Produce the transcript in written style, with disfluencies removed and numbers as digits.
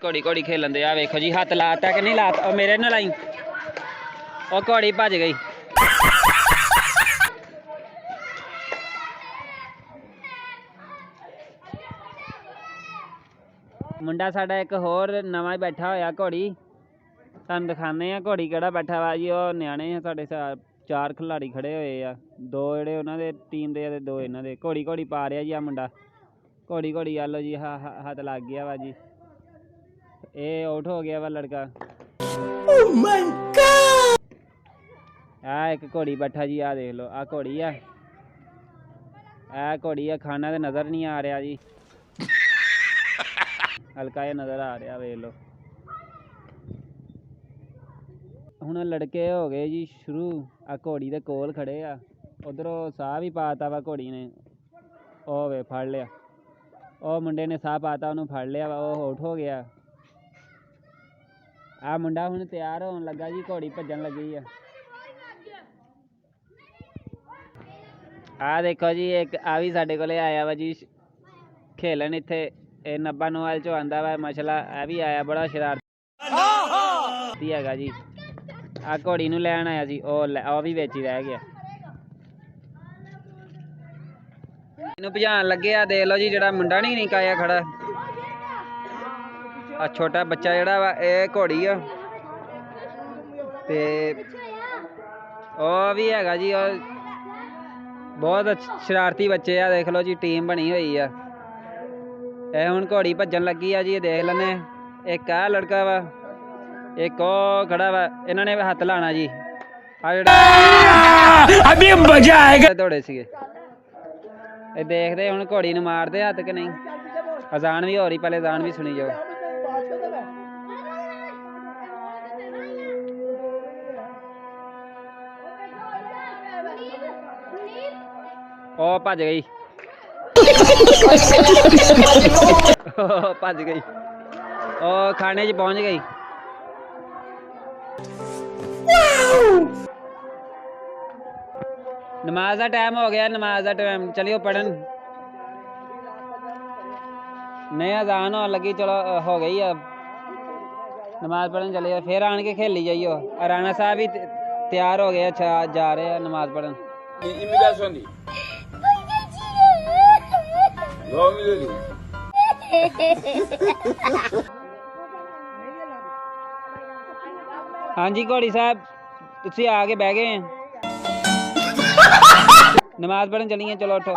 घोड़ी घोड़ी खेलन दे। आ वेखो जी हत्थ लाता कि नहीं लाता। और मेरे ना लाई और घोड़ी भज गई। मुंडा साडा एक होर नवां ही बैठा होया घोड़ी। तुहानूं दिखाने आ घोड़ी केड़ा बैठा वा जी। और न्याणे आ साडे 4 खिलाड़ी खड़े होए आ। 2 जेह्ड़े उन्हां दे टीम दे ते 2 इन्हां दे। घोड़ी घोड़ी पा रिहा जी आ मुंडा। घोड़ी घोड़ी आ लो जी हत्थ लग गया वा जी। ये आउट हो गया वा लड़का। Oh my God! आ एक घोड़ी बैठा जी। आ देख लो आ घोड़ी आ। घोड़ी आ खाना तो नज़र नहीं आ रहा जी। हल्का जिहा नज़र आ रहा वेख लो। ਹੁਣ लड़के हो गए जी शुरू। आ घोड़ी दे कोल खड़े आ। उधरों साह भी पाता वा घोड़ी ने। ओ वे फड़ लिया। ओ मुंडे ने साह पाता उन्होंने फड़ लिया वा। ਉਹ आउट हो गया। आ मुंडा ਹੁਣ ਤਿਆਰ ਹੋਣ ਲੱਗਾ ਜੀ। ਘੋੜੀ ਭੱਜਣ ਲੱਗੀ ਆ। ਆ ਦੇਖੋ ਜੀ ਇੱਕ ਆ ਵੀ ਸਾਡੇ ਕੋਲੇ ਆਇਆ ਵਾ ਜੀ ਖੇਲਣ ਇੱਥੇ। ਇਹ ਨੱਬਾ ਨੋਵਾਲ ਚੋਂ ਆਂਦਾ ਵਾ ਮਸਲਾ। ਇਹ ਵੀ ਆਇਆ ਬੜਾ ਸ਼ਰਾਰਤੀ ਹੈਗਾ ਜੀ। ਆ ਘੋੜੀ ਨੂੰ ਲੈਣ ਆਇਆ ਸੀ। ਉਹ ਵੀ ਵਿੱਚ ਹੀ ਰਹਿ ਗਿਆ। ਇਹਨੂੰ ਭਜਾਣ ਲੱਗੇ ਆ। ਦੇਖ ਲਓ ਜੀ ਜਿਹੜਾ ਮੁੰਡਾ ਨਹੀਂ ਨਿੱਕਾ ਜਿਹਾ ਖੜਾ। ਆ ਛੋਟਾ ਬੱਚਾ ਜਿਹੜਾ ਵਾ ਇਹ ਘੋੜੀ ਆ। ਤੇ ਉਹ ਵੀ ਹੈਗਾ ਜੀ। ਉਹ ਬਹੁਤ ਸ਼ਰਾਰਤੀ ਬੱਚੇ ਆ। ਦੇਖ ਲਓ ਜੀ ਟੀਮ ਬਣੀ ਹੋਈ ਆ। ਇਹ ਹੁਣ ਘੋੜੀ ਭੱਜਣ ਲੱਗੀ ਆ ਜੀ। ਇਹ ਦੇਖ ਲੈਂਦੇ। ਇੱਕ ਆ ਲੜਕਾ ਵਾ ਇੱਕ ਉਹ ਖੜਾ ਵਾ। ਇਹਨਾਂ ਨੇ ਹੱਥ ਲਾਣਾ ਜੀ। ਆ ਜਿਹੜਾ ਅਭੀ ਮਜ਼ਾ ਆਏਗਾ ਦੌੜੇ ਸੀਗੇ। ਇਹ ਦੇਖਦੇ ਹੁਣ ਘੋੜੀ ਨੂੰ ਮਾਰਦੇ ਹੱਥ ਕਿ ਨਹੀਂ। ਅਜ਼ਾਨ ਵੀ ਹੋ ਰਹੀ ਪਹਿਲੇ ਅਜ਼ਾਨ ਵੀ ਸੁਣੀ ਜਾਓ। ਉਹ ਭੱਜ ਗਈ। ਭੱਜ ਗਈ। ਉਹ ਖਾਣੇ 'ਚ ਪਹੁੰਚ ਗਈ। नमाज का टाइम हो गया। नमाज का टाइम चलियो पढ़न। नहीं अजान होने लगी। चलो हो गई अब नमाज पढ़न चलिए। फिर आन के खेली जाइयो। राणा साहब भी तैयार हो गए। अच्छा जा रहे हैं नमाज पढ़न। हाँ जी घोड़ी साहब तुसी आके बह गए हैं। नमाज पढ़न चलिए। चलो उठो।